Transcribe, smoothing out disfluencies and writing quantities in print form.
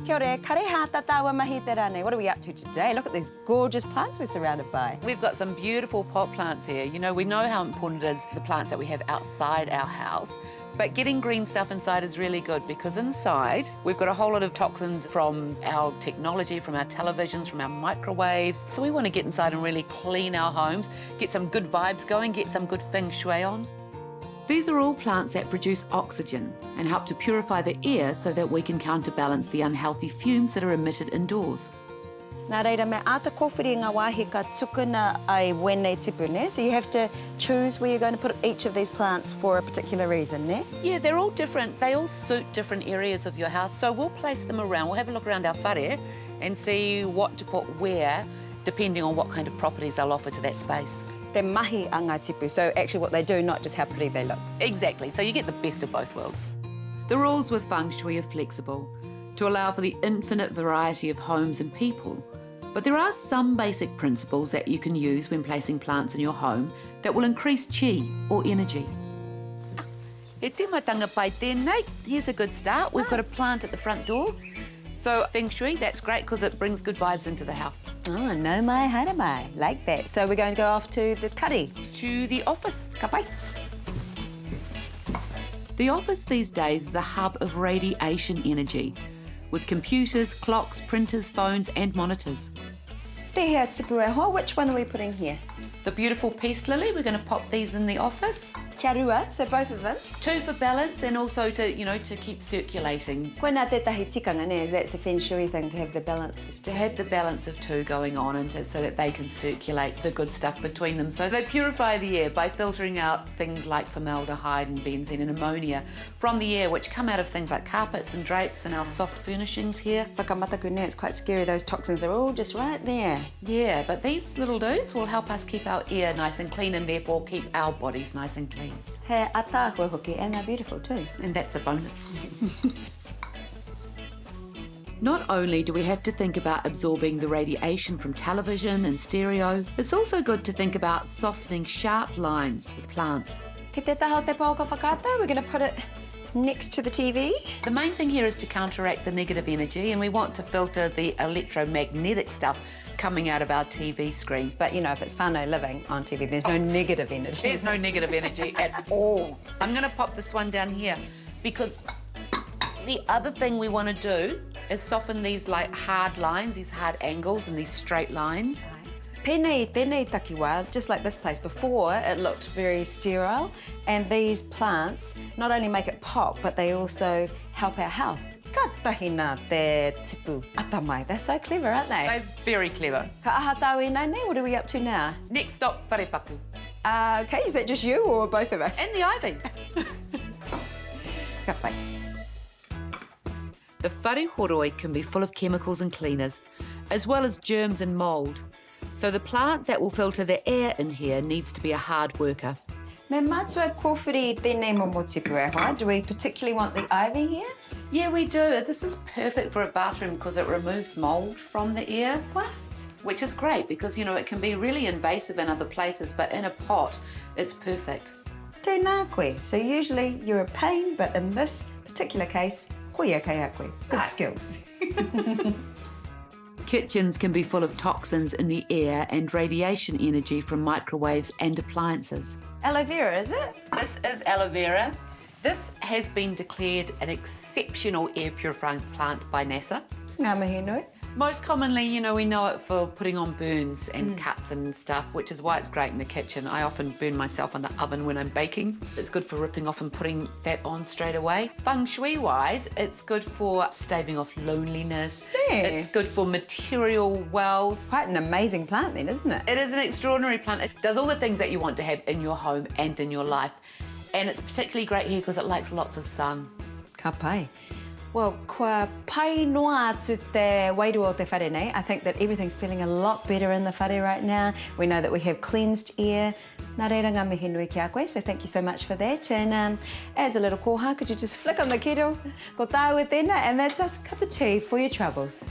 Kia ora, kareha tatawa mahi te rane. What are we up to today? Look at these gorgeous plants we're surrounded by. We've got some beautiful pot plants here. You know, we know how important it is, the plants that we have outside our house, but getting green stuff inside is really good because inside we've got a whole lot of toxins from our technology, from our televisions, from our microwaves. So we want to get inside and really clean our homes, get some good vibes going, get some good feng shui on. These are all plants that produce oxygen and help to purify the air so that we can counterbalance the unhealthy fumes that are emitted indoors. Nā reira, me āta kōwhiri ngā wāhi ka tukuna ai Whanau tipu, ne? So you have to choose where you're going to put each of these plants for a particular reason, ne? Yeah, they're all different. They all suit different areas of your house. So we'll place them around. We'll have a look around our whare and see what to put where, depending on what kind of properties they'll offer to that space. They're mahi a ngā tipu, so actually what they do, not just how pretty they look. Exactly, so you get the best of both worlds. The rules with feng shui are flexible to allow for the infinite variety of homes and people. But there are some basic principles that you can use when placing plants in your home that will increase chi or energy. He timatanga pai tēnei. Here's a good start. We've got a plant at the front door. So feng shui, that's great because it brings good vibes into the house. Oh, no mai, haere mai. Like that. So we're going to go off to the kari. To the office. Ka pai. The office these days is a hub of radiation energy, with computers, clocks, printers, phones and monitors. Te hea tipu e hoa, which one are we putting here? The beautiful peace lily, we're going to pop these in the office. Kia rua, so both of them. 2 for balance and also to, you know, to keep circulating. Koe nā tētahi tikanga, ne? That's a feng shui thing, to have the balance. To have the balance of 2 going on and so that they can circulate the good stuff between them. So they purify the air by filtering out things like formaldehyde and benzene and ammonia from the air, which come out of things like carpets and drapes and our soft furnishings here. Whakamataku ne, it's quite scary. Those toxins are all just right there. Yeah, but these little dudes will help us keep our air nice and clean and therefore keep our bodies nice and clean. He ātāhua hoki, and they're beautiful too. And that's a bonus. Not only do we have to think about absorbing the radiation from television and stereo, it's also good to think about softening sharp lines with plants. Ki te taha o te pō ka whakata, we're going to put it next to the TV. The main thing here is to counteract the negative energy, and we want to filter the electromagnetic stuff coming out of our TV screen. But, you know, if it's whānau living on TV, there's no negative energy. There's no negative energy at all. I'm going to pop this one down here because the other thing we want to do is soften these like hard lines, these hard angles and these straight lines. Pēnei, tēnei takiwa, just like this place. Before, it looked very sterile, and these plants not only make it pop, but they also help our health. Ka tahina te tipu atamai. They're so clever, aren't they? They're very clever. Ka aha tau I nei, what are we up to now? Next stop, wharepaku. Okay, is that just you or both of us? And the ivy. Ka pai. The whare horoi can be full of chemicals and cleaners, as well as germs and mould. So the plant that will filter the air in here needs to be a hard worker. Me mātua kōwhiri tēnei momo tipu e hoa. Do we particularly want the ivy here? Yeah, we do. This is perfect for a bathroom because it removes mould from the air. What? Which is great because, you know, it can be really invasive in other places, but in a pot, it's perfect. Tēnā koe. So usually you're a pain, but in this particular case, koe kei a koe. Good skills. Kitchens can be full of toxins in the air and radiation energy from microwaves and appliances. Aloe vera, is it? This is aloe vera. This has been declared an exceptional air purifying plant by NASA. Ngā mihi nui. Most commonly, you know, we know it for putting on burns and cuts and stuff, which is why it's great in the kitchen. I often burn myself on the oven when I'm baking. It's good for ripping off and putting that on straight away. Feng shui-wise, it's good for staving off loneliness. Yeah. It's good for material wealth. Quite an amazing plant then, isn't it? It is an extraordinary plant. It does all the things that you want to have in your home and in your life. And it's particularly great here because it likes lots of sun. Ka pai. Well, kua pai noa atu te wairua o te whare nei. I think that everything's feeling a lot better in the whare right now. We know that we have cleansed air. Nā reira ngā mihi nui ki a koe, so thank you so much for that. And as a little koha, could you just flick on the kettle, ko tāua tēnā, and that's us, cup of tea for your troubles.